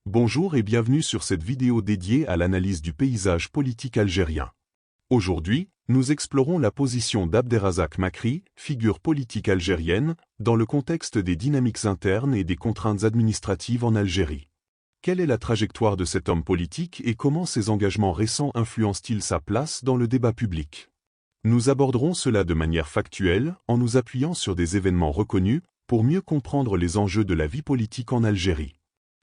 Bonjour et bienvenue sur cette vidéo dédiée à l'analyse du paysage politique algérien. Aujourd'hui, nous explorons la position d'Abderrazak Makri, figure politique algérienne, dans le contexte des dynamiques internes et des contraintes administratives en Algérie. Quelle est la trajectoire de cet homme politique et comment ses engagements récents influencent-ils sa place dans le débat public? Nous aborderons cela de manière factuelle, en nous appuyant sur des événements reconnus, pour mieux comprendre les enjeux de la vie politique en Algérie.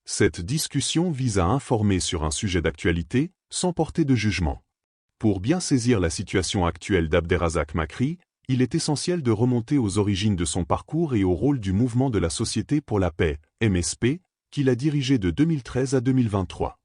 Cette discussion vise à informer sur un sujet d'actualité, sans porter de jugement. Pour bien saisir la situation actuelle d'Abderrazak Makri, il est essentiel de remonter aux origines de son parcours et au rôle du Mouvement de la Société pour la Paix, MSP, qu'il a dirigé de 2013 à 2023.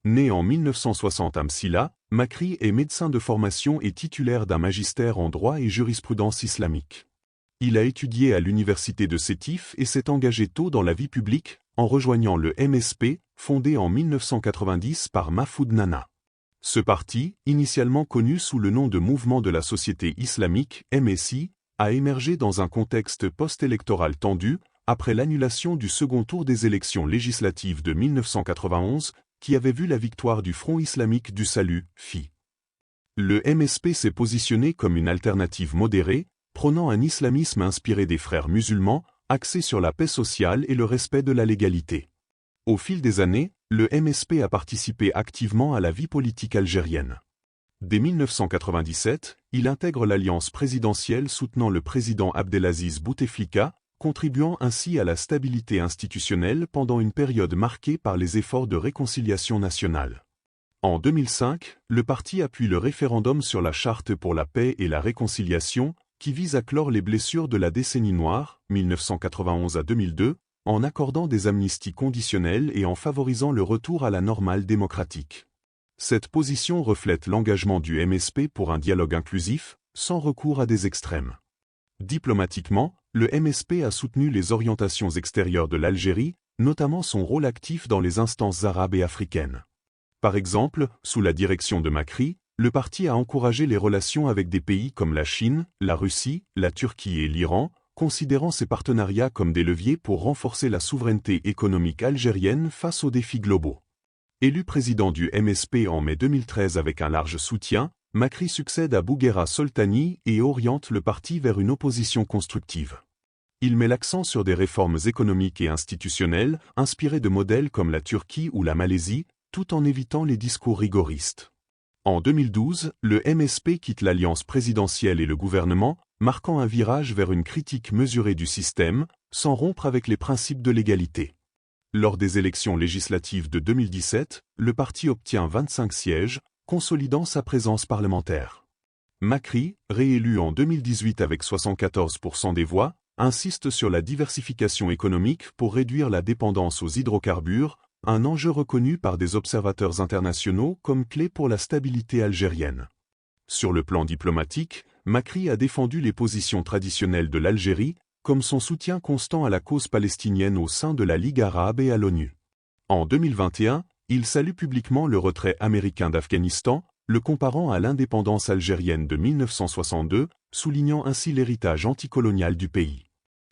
Né en 1960 à Msila, Makri est médecin de formation et titulaire d'un magistère en droit et jurisprudence islamique. Il a étudié à l'université de Sétif et s'est engagé tôt dans la vie publique, en rejoignant le MSP, fondé en 1990 par Mahfoud Nana. Ce parti, initialement connu sous le nom de Mouvement de la Société Islamique, MSI, a émergé dans un contexte post-électoral tendu, après l'annulation du second tour des élections législatives de 1991, qui avait vu la victoire du Front islamique du Salut, FI. Le MSP s'est positionné comme une alternative modérée, prônant un islamisme inspiré des frères musulmans, axé sur la paix sociale et le respect de la légalité. Au fil des années, le MSP a participé activement à la vie politique algérienne. Dès 1997, il intègre l'alliance présidentielle soutenant le président Abdelaziz Bouteflika, contribuant ainsi à la stabilité institutionnelle pendant une période marquée par les efforts de réconciliation nationale. En 2005, le parti appuie le référendum sur la Charte pour la paix et la réconciliation, qui vise à clore les blessures de la décennie noire, 1991 à 2002, en accordant des amnisties conditionnelles et en favorisant le retour à la normale démocratique. Cette position reflète l'engagement du MSP pour un dialogue inclusif, sans recours à des extrêmes. Diplomatiquement, le MSP a soutenu les orientations extérieures de l'Algérie, notamment son rôle actif dans les instances arabes et africaines. Par exemple, sous la direction de Makri, le parti a encouragé les relations avec des pays comme la Chine, la Russie, la Turquie et l'Iran, considérant ces partenariats comme des leviers pour renforcer la souveraineté économique algérienne face aux défis globaux. Élu président du MSP en mai 2013 avec un large soutien, Makri succède à Bouguera Soltani et oriente le parti vers une opposition constructive. Il met l'accent sur des réformes économiques et institutionnelles, inspirées de modèles comme la Turquie ou la Malaisie, tout en évitant les discours rigoristes. En 2012, le MSP quitte l'alliance présidentielle et le gouvernement, marquant un virage vers une critique mesurée du système, sans rompre avec les principes de l'égalité. Lors des élections législatives de 2017, le parti obtient 25 sièges, consolidant sa présence parlementaire. Makri, réélu en 2018 avec 74% des voix, insiste sur la diversification économique pour réduire la dépendance aux hydrocarbures, un enjeu reconnu par des observateurs internationaux comme clé pour la stabilité algérienne. Sur le plan diplomatique, Makri a défendu les positions traditionnelles de l'Algérie, comme son soutien constant à la cause palestinienne au sein de la Ligue arabe et à l'ONU. En 2021, il salue publiquement le retrait américain d'Afghanistan, le comparant à l'indépendance algérienne de 1962, soulignant ainsi l'héritage anticolonial du pays.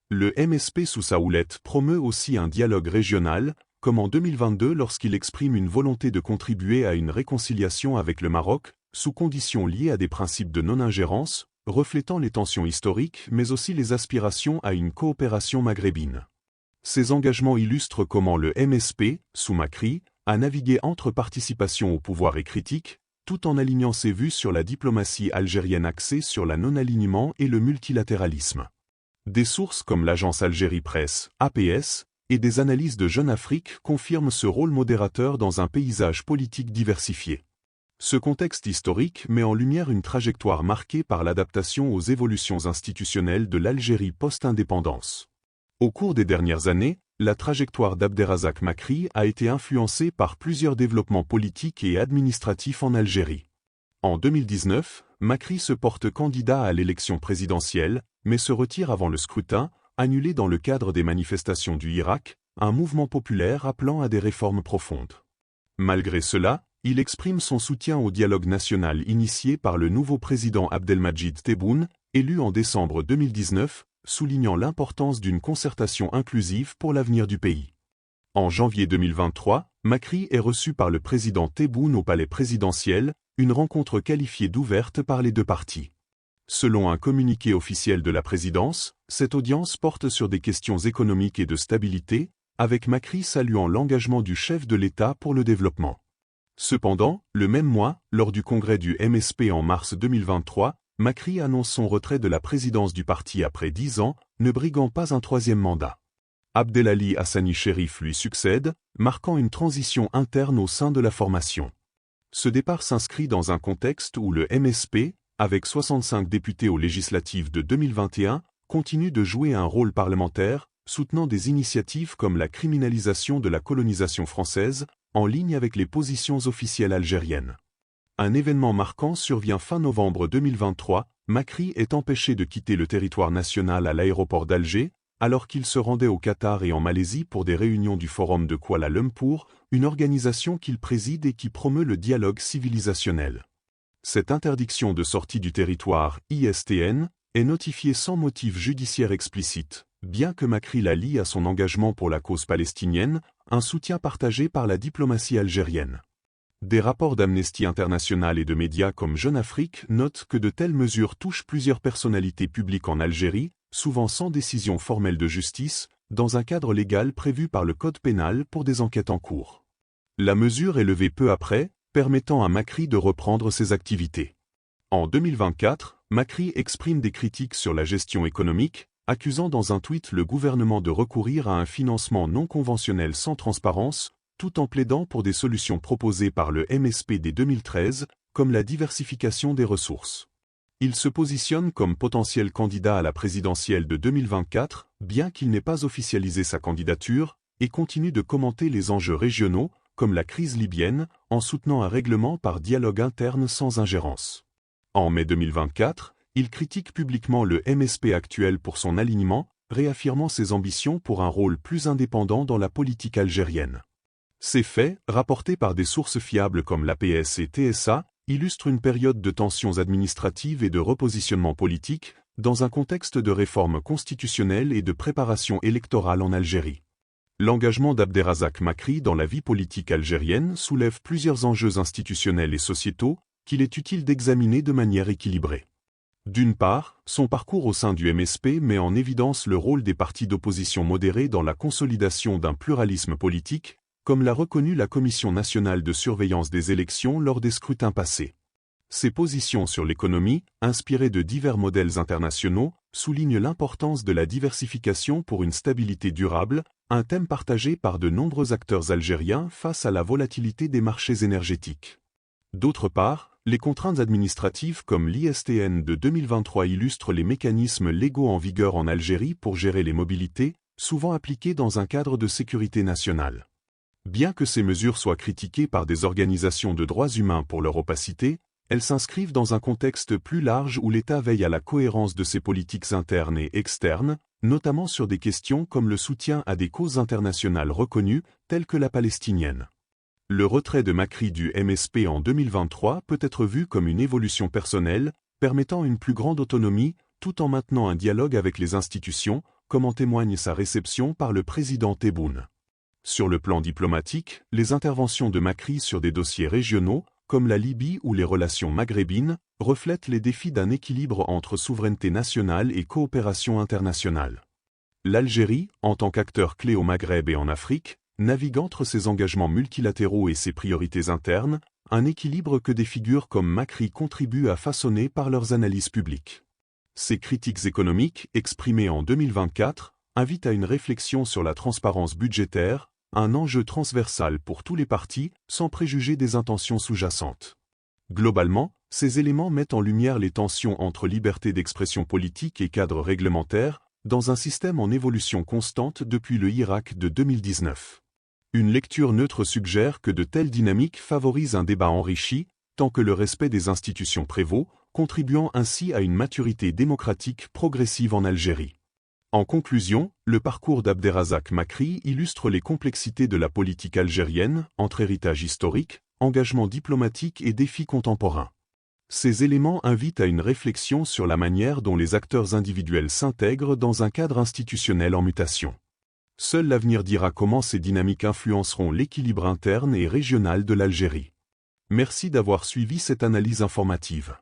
Le MSP sous sa houlette promeut aussi un dialogue régional, comme en 2022 lorsqu'il exprime une volonté de contribuer à une réconciliation avec le Maroc, sous conditions liées à des principes de non-ingérence, reflétant les tensions historiques mais aussi les aspirations à une coopération maghrébine. Ces engagements illustrent comment le MSP, sous Makri, a navigué entre participation au pouvoir et critique, tout en alignant ses vues sur la diplomatie algérienne axée sur la non-alignement et le multilatéralisme. Des sources comme l'agence Algérie Presse, APS, et des analyses de Jeune Afrique confirment ce rôle modérateur dans un paysage politique diversifié. Ce contexte historique met en lumière une trajectoire marquée par l'adaptation aux évolutions institutionnelles de l'Algérie post-indépendance. Au cours des dernières années, la trajectoire d'Abderrazak Makri a été influencée par plusieurs développements politiques et administratifs en Algérie. En 2019, Makri se porte candidat à l'élection présidentielle, mais se retire avant le scrutin, annulé dans le cadre des manifestations du Irak, un mouvement populaire appelant à des réformes profondes. Malgré cela, il exprime son soutien au dialogue national initié par le nouveau président Abdelmadjid Tebboune, élu en décembre 2019, soulignant l'importance d'une concertation inclusive pour l'avenir du pays. En janvier 2023, Makri est reçu par le président Tebboune au palais présidentiel, une rencontre qualifiée d'ouverte par les deux parties. Selon un communiqué officiel de la présidence, cette audience porte sur des questions économiques et de stabilité, avec Makri saluant l'engagement du chef de l'État pour le développement. Cependant, le même mois, lors du congrès du MSP en mars 2023, Makri annonce son retrait de la présidence du parti après 10 ans, ne briguant pas un troisième mandat. Abdelali Hassani Chérif lui succède, marquant une transition interne au sein de la formation. Ce départ s'inscrit dans un contexte où le MSP, avec 65 députés aux législatives de 2021, continue de jouer un rôle parlementaire, soutenant des initiatives comme la criminalisation de la colonisation française, en ligne avec les positions officielles algériennes. Un événement marquant survient fin novembre 2023, Makri est empêché de quitter le territoire national à l'aéroport d'Alger, alors qu'il se rendait au Qatar et en Malaisie pour des réunions du Forum de Kuala Lumpur, une organisation qu'il préside et qui promeut le dialogue civilisationnel. Cette interdiction de sortie du territoire, ISTN, est notifiée sans motif judiciaire explicite, bien que Makri la lie à son engagement pour la cause palestinienne, un soutien partagé par la diplomatie algérienne. Des rapports d'Amnesty International et de médias comme Jeune Afrique notent que de telles mesures touchent plusieurs personnalités publiques en Algérie, souvent sans décision formelle de justice, dans un cadre légal prévu par le Code pénal pour des enquêtes en cours. La mesure est levée peu après, permettant à Makri de reprendre ses activités. En 2024, Makri exprime des critiques sur la gestion économique, accusant dans un tweet le gouvernement de recourir à un financement non conventionnel sans transparence, tout en plaidant pour des solutions proposées par le MSP dès 2013, comme la diversification des ressources. Il se positionne comme potentiel candidat à la présidentielle de 2024, bien qu'il n'ait pas officialisé sa candidature, et continue de commenter les enjeux régionaux, comme la crise libyenne, en soutenant un règlement par dialogue interne sans ingérence. En mai 2024, il critique publiquement le MSP actuel pour son alignement, réaffirmant ses ambitions pour un rôle plus indépendant dans la politique algérienne. Ces faits, rapportés par des sources fiables comme l'APS et TSA, illustrent une période de tensions administratives et de repositionnement politique, dans un contexte de réforme constitutionnelle et de préparation électorale en Algérie. L'engagement d'Abderrazak Makri dans la vie politique algérienne soulève plusieurs enjeux institutionnels et sociétaux qu'il est utile d'examiner de manière équilibrée. D'une part, son parcours au sein du MSP met en évidence le rôle des partis d'opposition modérés dans la consolidation d'un pluralisme politique, comme l'a reconnu la Commission nationale de surveillance des élections lors des scrutins passés. Ses positions sur l'économie, inspirées de divers modèles internationaux, soulignent l'importance de la diversification pour une stabilité durable, un thème partagé par de nombreux acteurs algériens face à la volatilité des marchés énergétiques. D'autre part, les contraintes administratives comme l'ISTN de 2023 illustrent les mécanismes légaux en vigueur en Algérie pour gérer les mobilités, souvent appliqués dans un cadre de sécurité nationale. Bien que ces mesures soient critiquées par des organisations de droits humains pour leur opacité, elles s'inscrivent dans un contexte plus large où l'État veille à la cohérence de ses politiques internes et externes, notamment sur des questions comme le soutien à des causes internationales reconnues, telles que la palestinienne. Le retrait de Makri du MSP en 2023 peut être vu comme une évolution personnelle, permettant une plus grande autonomie, tout en maintenant un dialogue avec les institutions, comme en témoigne sa réception par le président Tebboune. Sur le plan diplomatique, les interventions de Makri sur des dossiers régionaux, comme la Libye ou les relations maghrébines, reflètent les défis d'un équilibre entre souveraineté nationale et coopération internationale. L'Algérie, en tant qu'acteur clé au Maghreb et en Afrique, navigue entre ses engagements multilatéraux et ses priorités internes, un équilibre que des figures comme Makri contribuent à façonner par leurs analyses publiques. Ces critiques économiques, exprimées en 2024, invitent à une réflexion sur la transparence budgétaire, un enjeu transversal pour tous les partis, sans préjuger des intentions sous-jacentes. Globalement, ces éléments mettent en lumière les tensions entre liberté d'expression politique et cadre réglementaire, dans un système en évolution constante depuis le Irak de 2019. Une lecture neutre suggère que de telles dynamiques favorisent un débat enrichi, tant que le respect des institutions prévaut, contribuant ainsi à une maturité démocratique progressive en Algérie. En conclusion, le parcours d'Abderrazak Makri illustre les complexités de la politique algérienne, entre héritage historique, engagement diplomatique et défis contemporains. Ces éléments invitent à une réflexion sur la manière dont les acteurs individuels s'intègrent dans un cadre institutionnel en mutation. Seul l'avenir dira comment ces dynamiques influenceront l'équilibre interne et régional de l'Algérie. Merci d'avoir suivi cette analyse informative.